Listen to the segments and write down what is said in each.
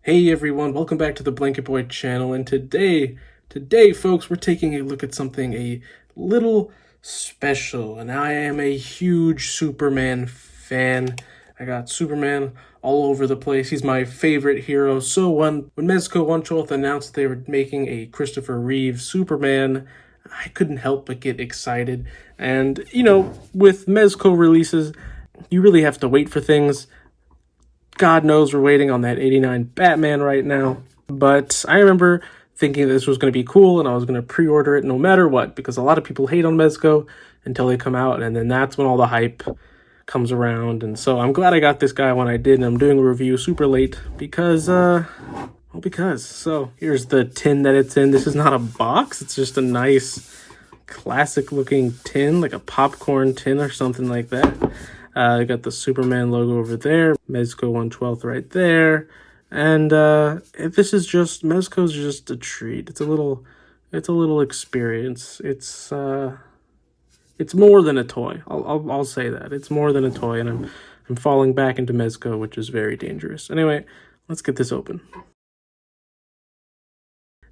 Hey everyone, welcome back to the Blanket Boy channel, and today folks, we're taking a look at something a little special, and I am a huge Superman fan. I got Superman all over the place. He's my favorite hero. So when Mezco 112 announced they were making a Christopher Reeve Superman, I couldn't help but get excited. And, with Mezco releases, you really have to wait for things. God knows we're waiting on that 89 Batman right now. But I remember thinking this was going to be cool and I was going to pre-order it no matter what, because a lot of people hate on Mezco until they come out, and then that's when all the hype comes around. And so I'm glad I got this guy when I did, and I'm doing a review super late because, So here's the tin that it's in. This is not a box. It's just a nice classic looking tin, like a popcorn tin or something like that. I got the Superman logo over there, Mezco 112 right there, and this is just Mezco's just a treat. It's a little experience. It's more than a toy. I'll say that it's more than a toy, and I'm falling back into Mezco, which is very dangerous. Anyway, let's get this open.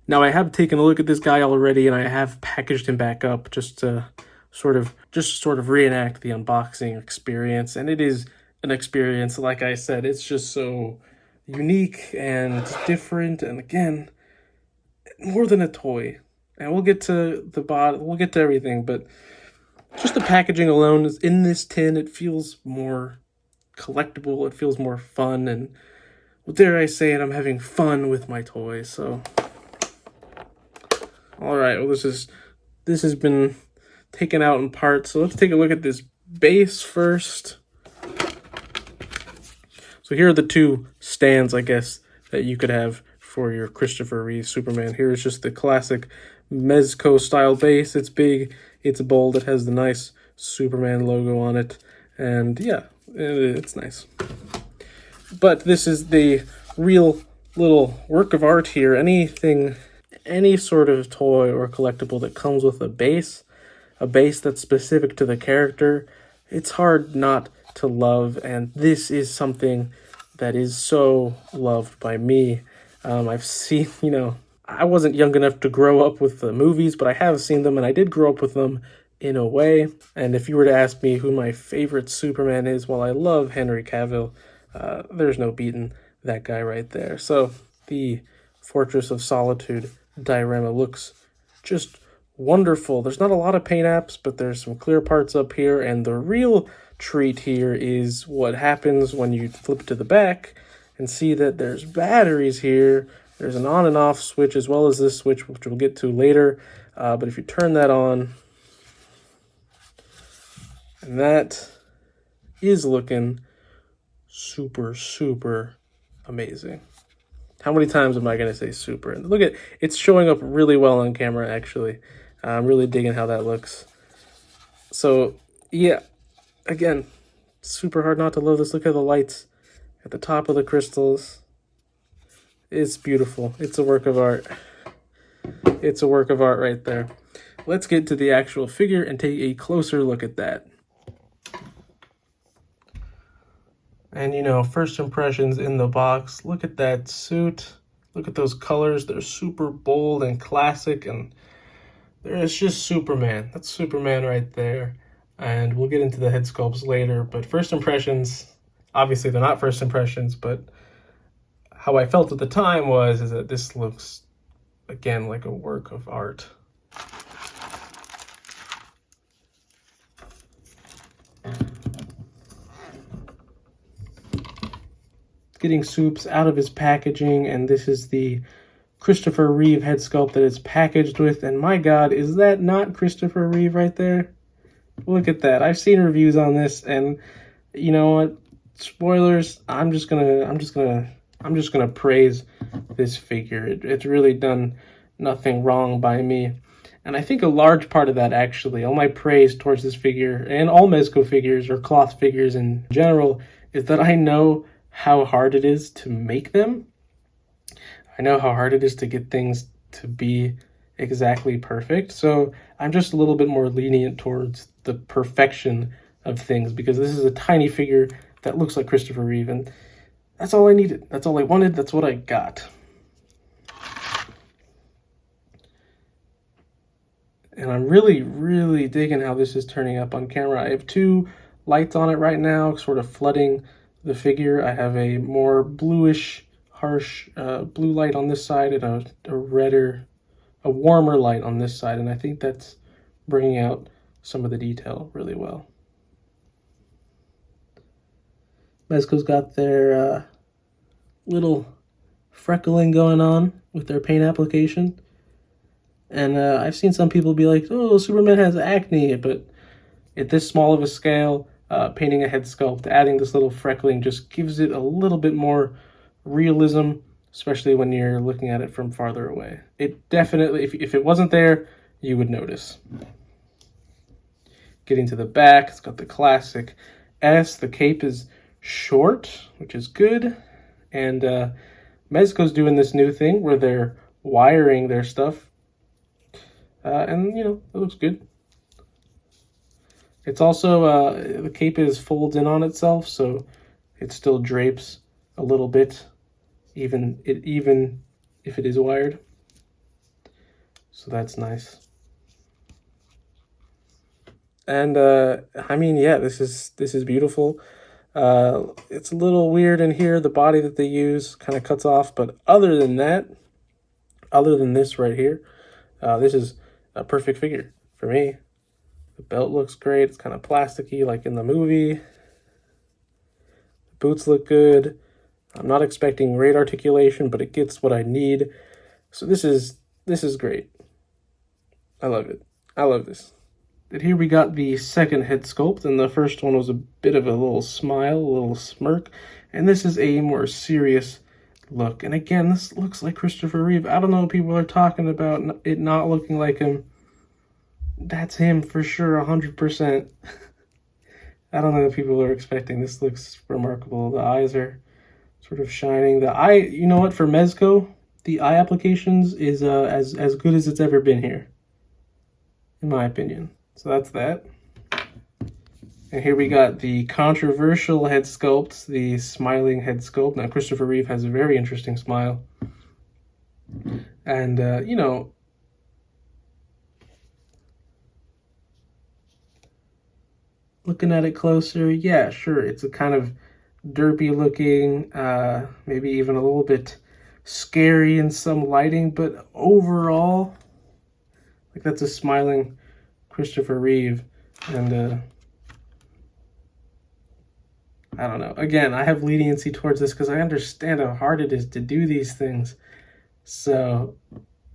Now, I have taken a look at this guy already, and I have packaged him back up just to sort of reenact the unboxing experience. And it is an experience, like I said, it's just so unique and different, and again, more than a toy. And we'll get to we'll get to everything, but just the packaging alone is in this tin. It feels more collectible, it feels more fun, and well, dare I say it, I'm having fun with my toys. So all right, well, this has been taken out in parts, so let's take a look at this base first. So here are the two stands, I guess, that you could have for your Christopher Reeve Superman. Here is just the classic Mezco style base. It's big, it's bold, it has the nice Superman logo on it, and yeah, it's nice. But this is the real little work of art here. Any sort of toy or collectible that comes with a base that's specific to the character, it's hard not to love, and this is something that is so loved by me. I've seen, I wasn't young enough to grow up with the movies, but I have seen them, and I did grow up with them in a way. And if you were to ask me who my favorite Superman is, well, I love Henry Cavill. There's no beating that guy right there. So the Fortress of Solitude diorama looks just wonderful. There's not a lot of paint apps, but there's some clear parts up here, and the real treat here is what happens when you flip to the back and see that there's batteries here. There's an on and off switch, as well as this switch, which we'll get to later, but if you turn that on, and that is looking super amazing. How many times am I going to say super? And look at, it's showing up really well on camera, actually. I'm really digging how that looks. So, yeah, again, super hard not to love this. Look at the lights at the top of the crystals. It's beautiful. It's a work of art. It's a work of art right there. Let's get to the actual figure and take a closer look at that. And first impressions in the box, look at that suit. Look at those colors. They're super bold and classic, and it's just Superman. That's Superman right there. And we'll get into the head sculpts later, but first impressions, obviously they're not first impressions, but how I felt at the time is that this looks, again, like a work of art. Getting Soups out of his packaging, and this is the Christopher Reeve head sculpt that it's packaged with, and my god, is that not Christopher Reeve right there? Look at that. I've seen reviews on this, and you know what? Spoilers, I'm just gonna praise this figure. It's really done nothing wrong by me. And I think a large part of that, actually, all my praise towards this figure, and all Mezco figures, or cloth figures in general, is that I know how hard it is to make them. I know how hard it is to get things to be exactly perfect. So I'm just a little bit more lenient towards the perfection of things, because this is a tiny figure that looks like Christopher Reeve. And That's all I needed. That's all I wanted. That's what I got. And I'm really, really digging how this is turning up on camera. I have two lights on it right now, sort of flooding the figure. I have a more bluish, harsh blue light on this side and a warmer light on this side. And I think that's bringing out some of the detail really well. Mezco's got their little freckling going on with their paint application. And I've seen some people be like, oh, Superman has acne, but at this small of a scale, painting a head sculpt, adding this little freckling just gives it a little bit more realism, especially when you're looking at it from farther away. It definitely, if it wasn't there, you would notice. Getting to the back, it's got the classic S. The cape is short, which is good. And Mezco's doing this new thing where they're wiring their stuff. And, you know, it looks good. It's also, the cape is folds in on itself, so it still drapes a little bit, even if it is wired. So that's nice. And, I mean, yeah, this is beautiful. It's a little weird in here, the body that they use kind of cuts off, but other than that, other than this right here, this is a perfect figure for me. The belt looks great. It's kind of plasticky like in the movie. The boots look good. I'm not expecting great articulation, but it gets what I need. So this is great. I love it. I love this. And here we got the second head sculpt, and the first one was a bit of a little smile, a little smirk, and this is a more serious look. And again, this looks like Christopher Reeve. I don't know, people are talking about it not looking like him. That's him for sure, 100%. I don't know what people are expecting. This looks remarkable. The eyes are sort of shining. The eye, you know what, for Mezco, the eye applications is as good as it's ever been here, in my opinion. So that's that. And here we got the controversial head sculpt, the smiling head sculpt. Now, Christopher Reeve has a very interesting smile. And, you know, looking at it closer, yeah, sure, it's a kind of derpy looking, maybe even a little bit scary in some lighting, but overall, like, that's a smiling Christopher Reeve. And I don't know. Again, I have leniency towards this because I understand how hard it is to do these things. So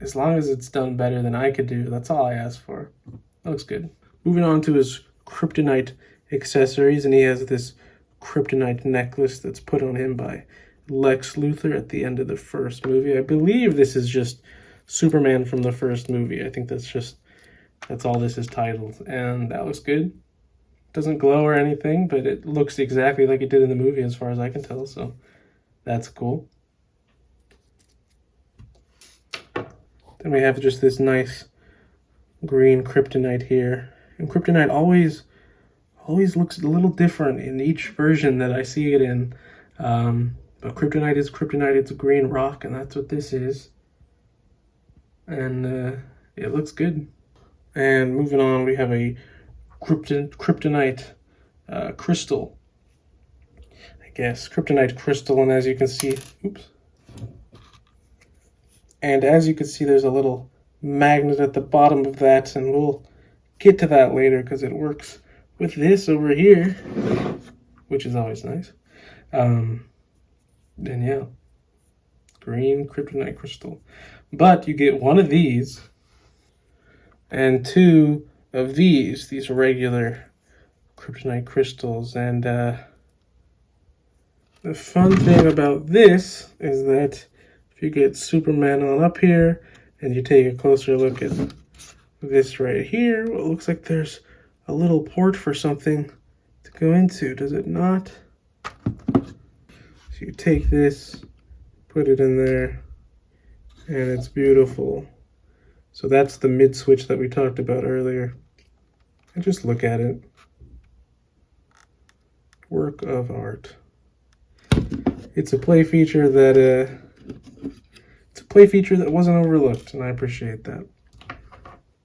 as long as it's done better than I could do, that's all I ask for. That looks good. Moving on to his kryptonite accessories, and he has this kryptonite necklace that's put on him by Lex Luthor at the end of the first movie. I believe this is just Superman from the first movie. I think that's all this is titled, and that looks good. Doesn't glow or anything, but it looks exactly like it did in the movie as far as I can tell, so that's cool. Then we have just this nice green kryptonite here. And kryptonite always looks a little different in each version that I see it in. But kryptonite is kryptonite. It's a green rock, and that's what this is. And it looks good. And moving on, we have a kryptonite crystal. I guess kryptonite crystal, and as you can see, and as you can see, there's a little magnet at the bottom of that, and we'll get to that later because it works with this over here, which is always nice. And yeah, green kryptonite crystal. But you get one of these and two of these regular kryptonite crystals. And the fun thing about this is that if you get Superman on up here and you take a closer look at this right here, well, it looks like there's a little port for something to go into, does it not? So you take this, put it in there, and it's beautiful. So that's the mid switch that we talked about earlier. And just look at it. Work of art. It's a play feature that wasn't overlooked, and I appreciate that.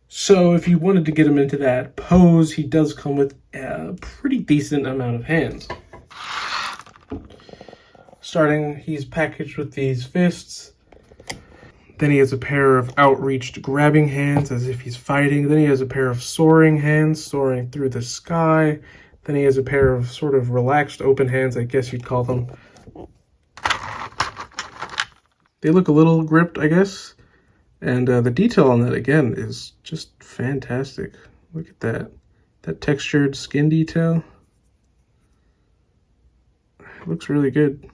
So if you wanted to get him into that pose, he does come with a pretty decent amount of hands. Starting, he's packaged with these fists. Then he has a pair of outreached grabbing hands as if he's fighting. Then he has a pair of soaring hands, soaring through the sky. Then he has a pair of sort of relaxed open hands, I guess you'd call them. They look a little gripped, I guess. And the detail on that, again, is just fantastic. Look at that. That textured skin detail. It looks really good.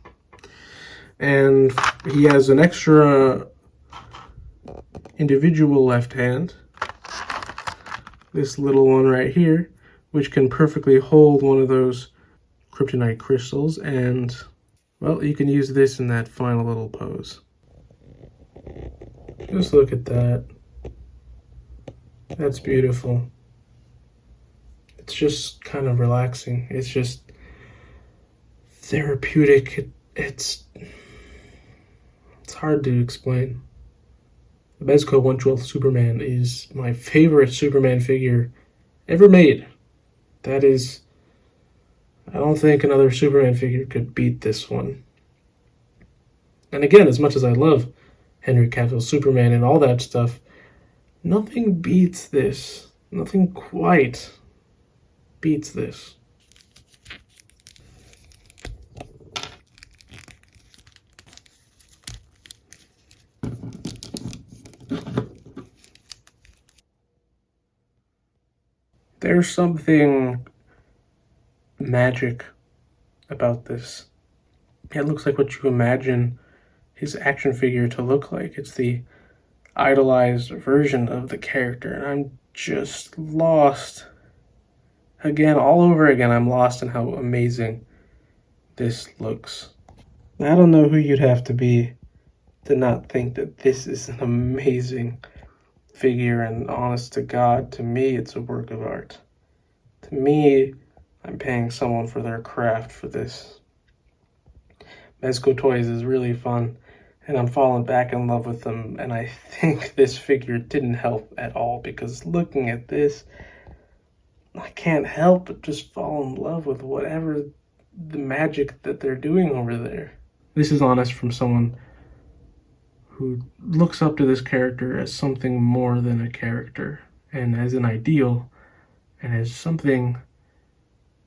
And he has an extra individual left hand. This little one right here, which can perfectly hold one of those kryptonite crystals. And, well, you can use this in that final little pose. Just look at that. That's beautiful. It's just kind of relaxing. It's just therapeutic. It's hard to explain. The Mezco 112 Superman is my favorite Superman figure ever made. That is, I don't think another Superman figure could beat this one. And again, as much as I love Henry Cavill's Superman and all that stuff, nothing beats this. Nothing quite beats this. There's something magic about this. It looks like what you imagine his action figure to look like. It's the idolized version of the character, and I'm just lost. Again, all over again, I'm lost in how amazing this looks. I don't know who you'd have to be to not think that this is an amazing figure, and honest to God, to me, it's a work of art. To me, I'm paying someone for their craft for this. Mezco Toys is really fun, and I'm falling back in love with them, and I think this figure didn't help at all, because looking at this, I can't help but just fall in love with whatever the magic that they're doing over there. This is honest from someone who looks up to this character as something more than a character, and as an ideal, and as something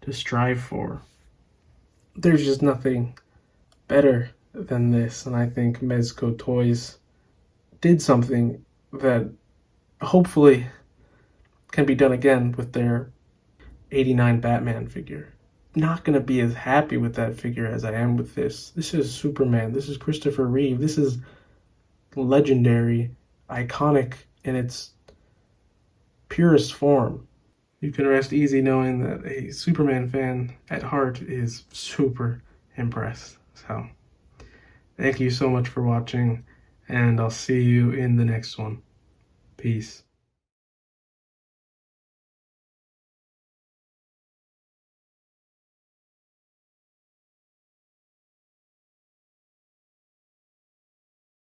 to strive for. There's just nothing better than this, and I think Mezco Toys did something that hopefully can be done again with their 89 Batman figure. Not going to be as happy with that figure as I am with this. This is Superman. This is Christopher Reeve. This is legendary, iconic in its purest form. You can rest easy knowing that a Superman fan at heart is super impressed. So, thank you so much for watching, and I'll see you in the next one. Peace.